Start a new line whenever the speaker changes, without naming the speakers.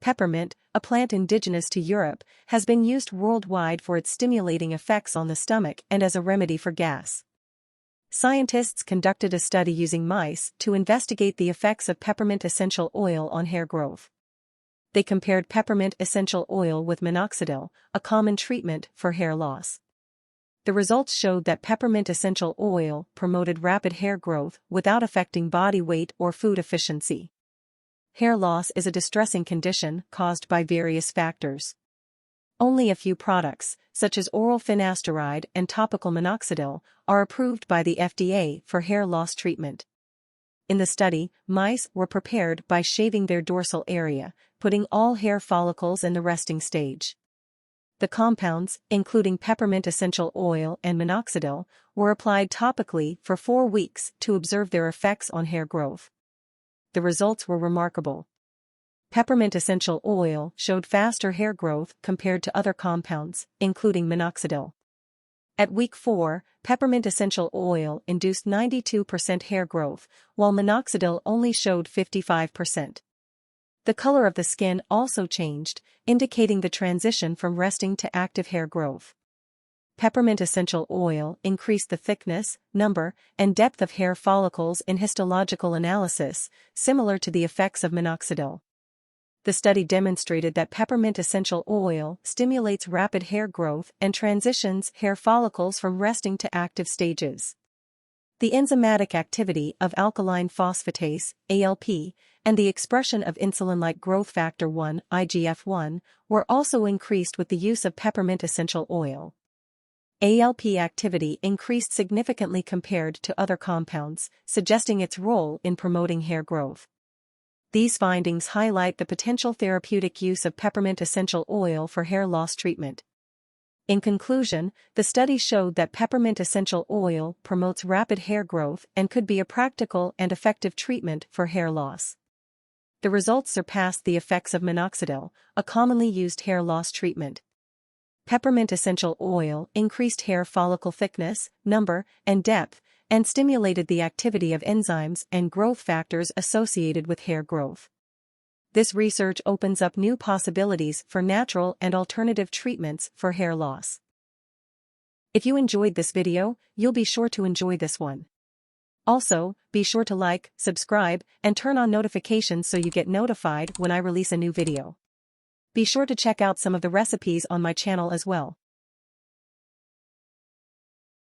Peppermint, a plant indigenous to Europe, has been used worldwide for its stimulating effects on the stomach and as a remedy for gas. Scientists conducted a study using mice to investigate the effects of peppermint essential oil on hair growth. They compared peppermint essential oil with minoxidil, a common treatment for hair loss. The results showed that peppermint essential oil promoted rapid hair growth without affecting body weight or food efficiency. Hair loss is a distressing condition caused by various factors. Only a few products, such as oral finasteride and topical minoxidil, are approved by the FDA for hair loss treatment. In the study, mice were prepared by shaving their dorsal area, putting all hair follicles in the resting stage. The compounds, including peppermint essential oil and minoxidil, were applied topically for 4 weeks to observe their effects on hair growth. The results were remarkable. Peppermint essential oil showed faster hair growth compared to other compounds, including minoxidil. At week 4, peppermint essential oil induced 92% hair growth, while minoxidil only showed 55%. The color of the skin also changed, indicating the transition from resting to active hair growth. Peppermint essential oil increased the thickness, number, and depth of hair follicles in histological analysis, similar to the effects of minoxidil. The study demonstrated that peppermint essential oil stimulates rapid hair growth and transitions hair follicles from resting to active stages. The enzymatic activity of alkaline phosphatase, ALP, and the expression of insulin-like growth factor 1, IGF-1, were also increased with the use of peppermint essential oil. ALP activity increased significantly compared to other compounds, suggesting its role in promoting hair growth. These findings highlight the potential therapeutic use of peppermint essential oil for hair loss treatment. In conclusion, the study showed that peppermint essential oil promotes rapid hair growth and could be a practical and effective treatment for hair loss. The results surpassed the effects of minoxidil, a commonly used hair loss treatment. Peppermint essential oil increased hair follicle thickness, number, and depth, and stimulated the activity of enzymes and growth factors associated with hair growth. This research opens up new possibilities for natural and alternative treatments for hair loss. If you enjoyed this video, you'll be sure to enjoy this one. Also, be sure to like, subscribe, and turn on notifications so you get notified when I release a new video. Be sure to check out some of the recipes on my channel as well.